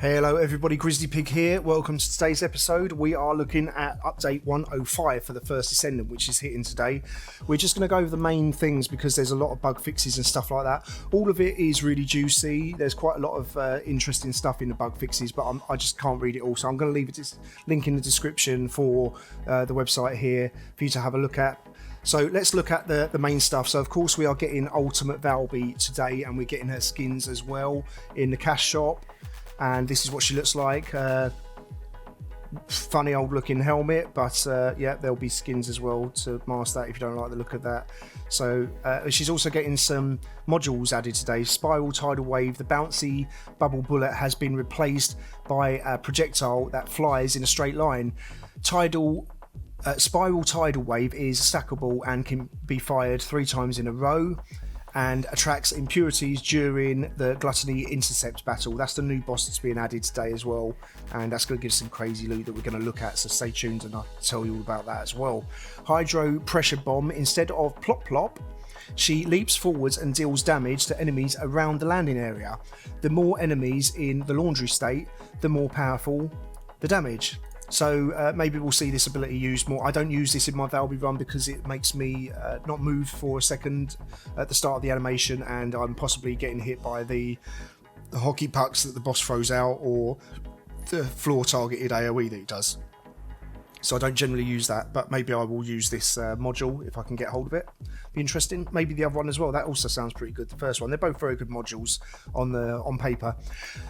Hello everybody, Grizzly Pig here. Welcome to today's episode. We are looking at update 105 for the first Descendant, which is hitting today. We're just going to go over the main things because there's a lot of bug fixes and stuff like that. All of it is really juicy. There's quite a lot of interesting stuff in the bug fixes, but I just can't read it all. So I'm going to leave a link in the description for the website here for you to have a look at. So let's look at the main stuff. So of course we are getting Ultimate Valby today, and we're getting her skins as well in the cash shop. And this is what she looks like. Funny old looking helmet, but yeah, there'll be skins as well to mask that if you don't like the look of that. So she's also getting some modules added today. Spiral Tidal Wave, the bouncy bubble bullet has been replaced by a projectile that flies in a straight line. Spiral Tidal Wave is stackable and can be fired 3 times in a row, and attracts impurities during the Gluttony intercept battle. That's the new boss that's being added today as well, and that's going to give some crazy loot that we're going to look at, so stay tuned and I'll tell you all about that as well. Hydro Pressure Bomb, instead of plop plop, she leaps forwards and deals damage to enemies around the landing area. The more enemies in the laundry state, the more powerful the damage. So maybe we'll see this ability used more. I don't use this in my Valby run because it makes me not move for a second at the start of the animation, and I'm possibly getting hit by the hockey pucks that the boss throws out, or the floor targeted AoE that it does. So I don't generally use that, but maybe I will use this module if I can get hold of it. Be interesting. Maybe the other one as well. That also sounds pretty good. The first one. They're both very good modules on paper.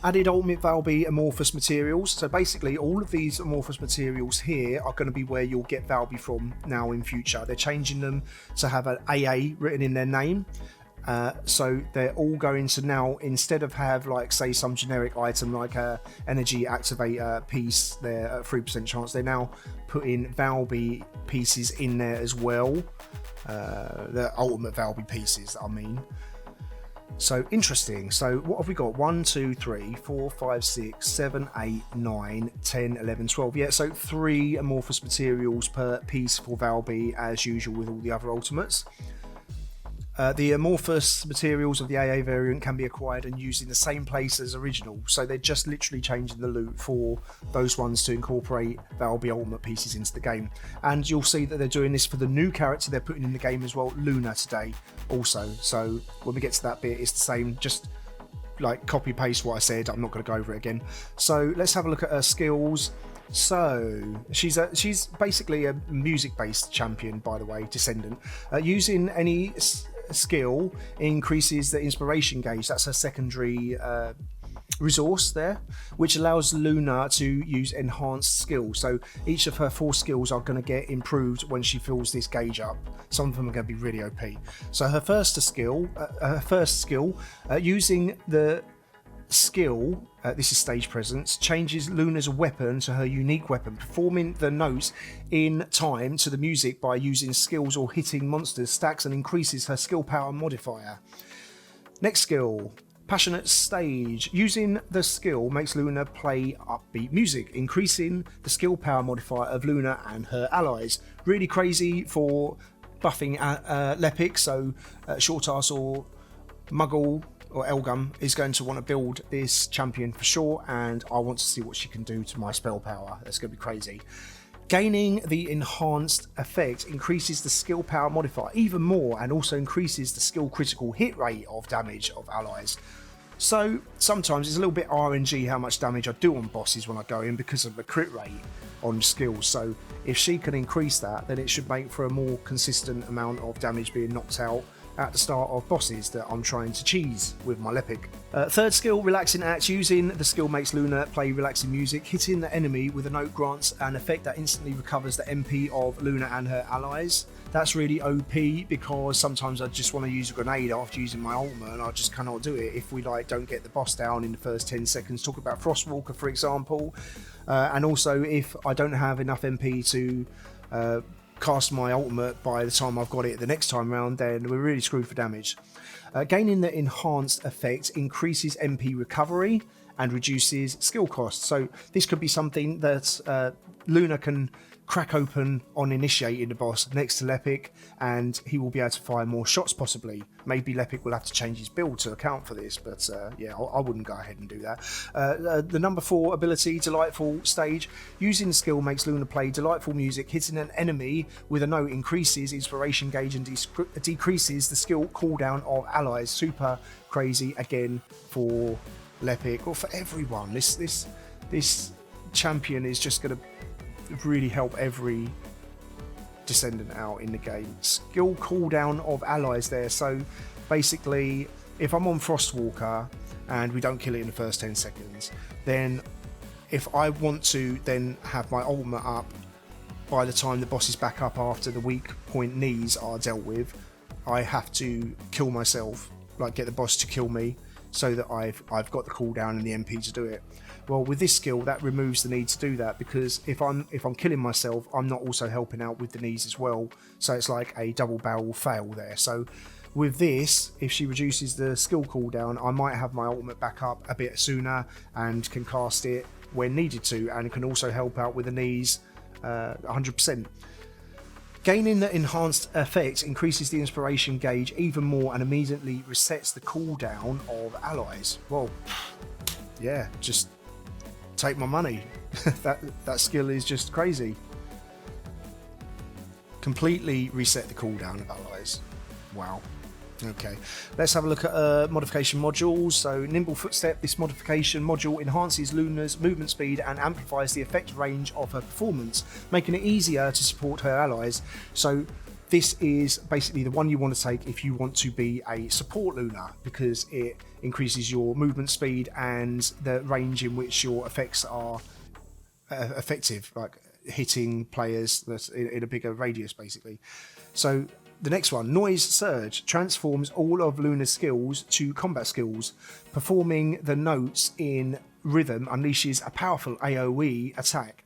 Added Ultimate Valby amorphous materials. So basically, all of these amorphous materials here are going to be where you'll get Valby from now in future. They're changing them to have an AA written in their name. So they're all going to now, instead of have like say some generic item like a energy activator piece there at 3% chance, they're now putting Valby pieces in there as well. The ultimate Valby pieces, I mean. So interesting. So what have we got? 1, 2, 3, 4, 5, 6, 7, 8, 9, 10, 11, 12. Yeah, so 3 amorphous materials per piece for Valby, as usual with all the other ultimates. The amorphous materials of the AA variant can be acquired and used in the same place as original, so they're just literally changing the loot for those ones to incorporate Valby ultimate pieces into the game. And you'll see that they're doing this for the new character they're putting in the game as well, Luna, today also. So when we get to that bit, it's the same, just like copy paste what I said. I'm not going to go over it again. So let's have a look at her skills. So she's basically a music-based champion, by the way, Descendant. Using any skill increases the inspiration gauge. That's her secondary resource there, which allows Luna to use enhanced skills. So each of her 4 skills are going to get improved when she fills this gauge up. Some of them are going to be really OP. So her first skill, using the skill, this is stage presence, changes Luna's weapon to her unique weapon, performing the notes in time to the music by using skills or hitting monsters, stacks and increases her skill power modifier. Next skill, Passionate Stage. Using the skill makes Luna play upbeat music, increasing the skill power modifier of Luna and her allies. Really crazy for buffing Lepic, so Short Ass or Muggle or Elgum is going to want to build this champion for sure, and I want to see what she can do to my spell power. That's going to be crazy. Gaining the enhanced effect increases the skill power modifier even more, and also increases the skill critical hit rate of damage of allies. So sometimes it's a little bit RNG how much damage I do on bosses when I go in because of the crit rate on skills. So if she can increase that, then it should make for a more consistent amount of damage being knocked out at the start of bosses that I'm trying to cheese with my Lepic. Third skill, Relaxing Act. Using the skill makes Luna play relaxing music. Hitting the enemy with a note grants an effect that instantly recovers the MP of Luna and her allies. That's really OP because sometimes I just want to use a grenade after using my ultimate and I just cannot do it if we don't get the boss down in the first 10 seconds. Talk about Frostwalker, for example. And also if I don't have enough MP to cast my ultimate by the time I've got it the next time round, then we're really screwed for damage. Gaining the enhanced effect increases MP recovery and reduces skill cost. So this could be something that Luna can crack open on initiating the boss next to Lepic, and he will be able to fire more shots possibly. Maybe Lepic will have to change his build to account for this, but yeah, I wouldn't go ahead and do that. The number 4 ability, Delightful Stage. Using the skill makes Luna play delightful music. Hitting an enemy with a note increases inspiration gauge and decreases the skill cooldown of allies. Super crazy again for Lepic, or for everyone. This champion is just going to really help every Descendant out in the game. Skill cooldown of allies there. So basically, if I'm on Frostwalker and we don't kill it in the first 10 seconds, then if I want to then have my ultimate up by the time the boss is back up after the weak point knees are dealt with, I have to kill myself, like get the boss to kill me, so that I've got the cooldown and the MP to do it. Well, with this skill, that removes the need to do that, because if I'm killing myself, I'm not also helping out with the knees as well. So it's like a double barrel fail there. So with this, if she reduces the skill cooldown, I might have my ultimate back up a bit sooner and can cast it when needed to, and can also help out with the knees 100%. Gaining the enhanced effect increases the inspiration gauge even more and immediately resets the cooldown of allies. Well, yeah, just take my money. that skill is just crazy. Completely reset the cooldown of allies. Wow. Okay, let's have a look at modification modules. So Nimble Footstep, this modification module enhances Luna's movement speed and amplifies the effect range of her performance, making it easier to support her allies. So this is basically the one you want to take if you want to be a support Luna, because it increases your movement speed and the range in which your effects are effective, like hitting players that's in a bigger radius basically. So the next one, Noise Surge, transforms all of Luna's skills to combat skills. Performing the notes in rhythm unleashes a powerful AoE attack.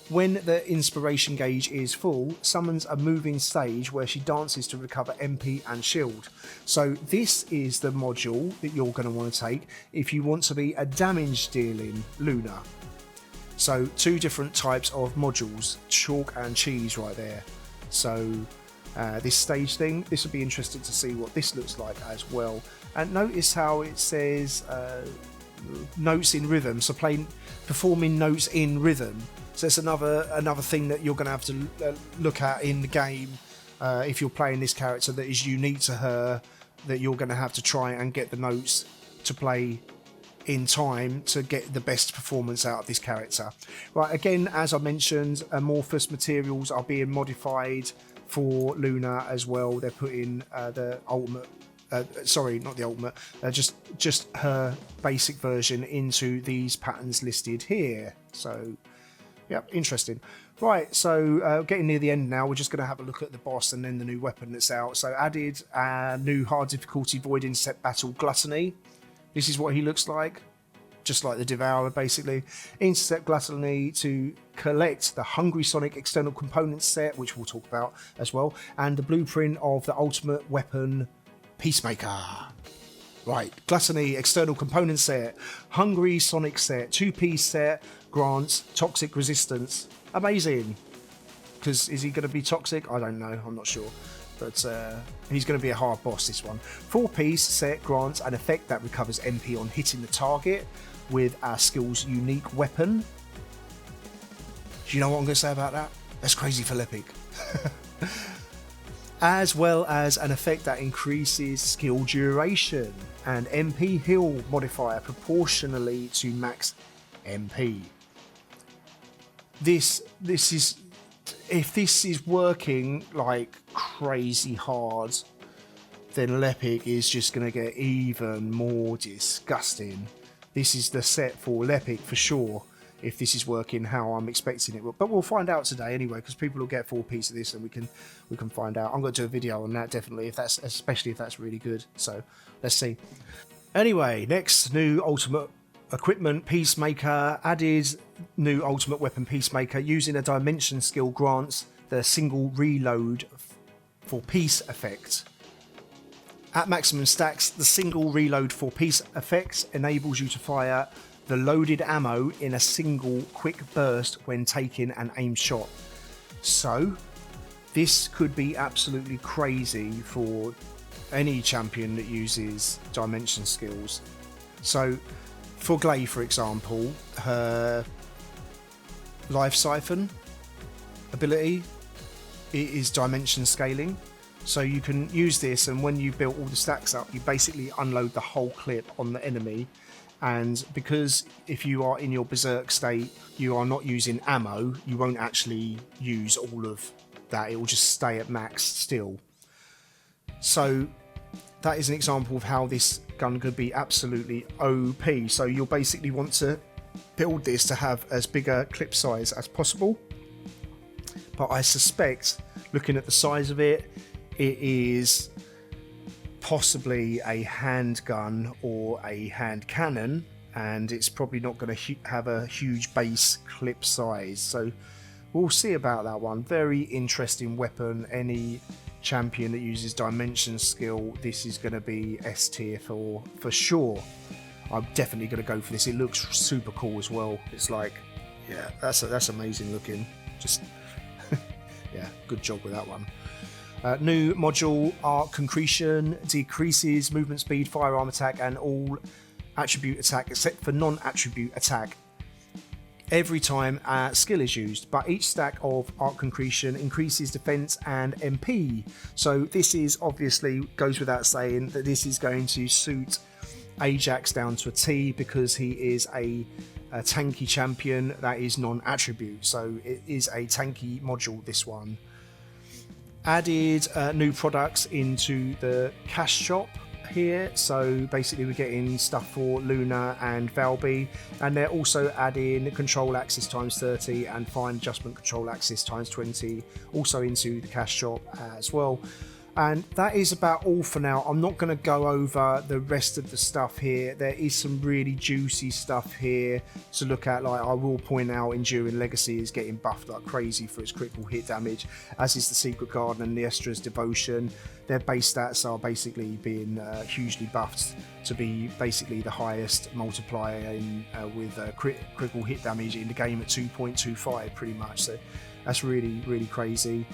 When the inspiration gauge is full, summons a moving stage where she dances to recover MP and shield. So this is the module that you're going to want to take if you want to be a damage dealing Luna. So 2 different types of modules, chalk and cheese right there. So this stage thing, this would be interesting to see what this looks like as well. And notice how it says notes in rhythm, so performing notes in rhythm. So it's another thing that you're going to have to look at in the game if you're playing this character that is unique to her, that you're going to have to try and get the notes to play in time to get the best performance out of this character. Right, again, as I mentioned, amorphous materials are being modified for Luna as well. They're putting the ultimate, sorry, not the ultimate, just her basic version into these patterns listed here. So, yep, interesting. Right, so getting near the end now, we're just going to have a look at the boss and then the new weapon that's out. So added a new hard difficulty void insect battle, Gluttony. This is what he looks like, just like the Devourer basically. Intercept Gluttony to collect the Hungry Sonic external components set, which we'll talk about as well, and the blueprint of the ultimate weapon, Peacemaker. Right, Gluttony external component set, Hungry Sonic set, 2-piece set, grants toxic resistance. Amazing. Because is he going to be toxic? I don't know, I'm not sure. But he's going to be a hard boss, this one. 4-piece set grants an effect that recovers MP on hitting the target with our skill's unique weapon. Do you know what I'm going to say about that? That's crazy for Lepic. As well as an effect that increases skill duration and MP heal modifier proportionally to max MP. This is, if this is working like crazy hard, then Lepic is just going to get even more disgusting. This is the set for Lepic for sure, if this is working how I'm expecting it. But we'll find out today anyway, because people will get 4-piece of this and we can find out. I'm going to do a video on that definitely, especially if that's really good. So let's see. Anyway, next, new ultimate equipment, Peacemaker. Added new ultimate weapon, Peacemaker. Using a dimension skill grants the single reload for peace effect. At maximum stacks, the single reload for peace effect enables you to fire the loaded ammo in a single quick burst when taking an aimed shot. So this could be absolutely crazy for any champion that uses dimension skills. So for Glay, for example, her life siphon ability, it is dimension scaling. So you can use this, and when you built all the stacks up, you basically unload the whole clip on the enemy. And because if you are in your berserk state, you are not using ammo, you won't actually use all of that. It will just stay at max still. So that is an example of how this gun could be absolutely OP. So you'll basically want to build this to have as big a clip size as possible. But I suspect, looking at the size of it, it is possibly a handgun or a hand cannon, and it's probably not going to have a huge base clip size. So we'll see about that one. Very interesting weapon. Any champion that uses dimension skill, this is going to be S tier for sure. I'm definitely going to go for this. It looks super cool as well. It's like, yeah, that's amazing looking. Just yeah, good job with that one. New module, Arc Concretion, decreases movement speed, firearm attack, and all attribute attack except for non-attribute attack every time a skill is used. But each stack of Arc Concretion increases defense and MP. So this is obviously, goes without saying, that this is going to suit Ajax down to a T, because he is a tanky champion that is non-attribute. So it is a tanky module, this one. Added new products into the cash shop here, so basically we're getting stuff for Luna and Valby, and they're also adding control axis times 30 and fine adjustment control axis times 20 also into the cash shop as well. And that is about all for now. I'm not going to go over the rest of the stuff here. There is some really juicy stuff here to look at. Like, I will point out, Enduring Legacy is getting buffed like crazy for its critical hit damage, as is the Secret Garden and Liestra's Devotion. Their base stats are basically being hugely buffed to be basically the highest multiplier in, with critical hit damage in the game at 2.25 pretty much. So that's really, really crazy.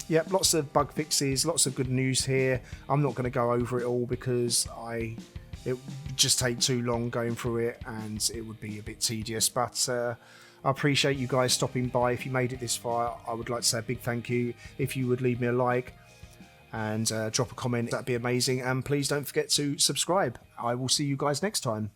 Yep, lots of bug fixes, lots of good news here. I'm not going to go over it all because it would just take too long going through it, and it would be a bit tedious. But I appreciate you guys stopping by. If you made it this far, I would like to say a big thank you. If you would leave me a like and drop a comment, that'd be amazing. And please don't forget to subscribe. I will see you guys next time.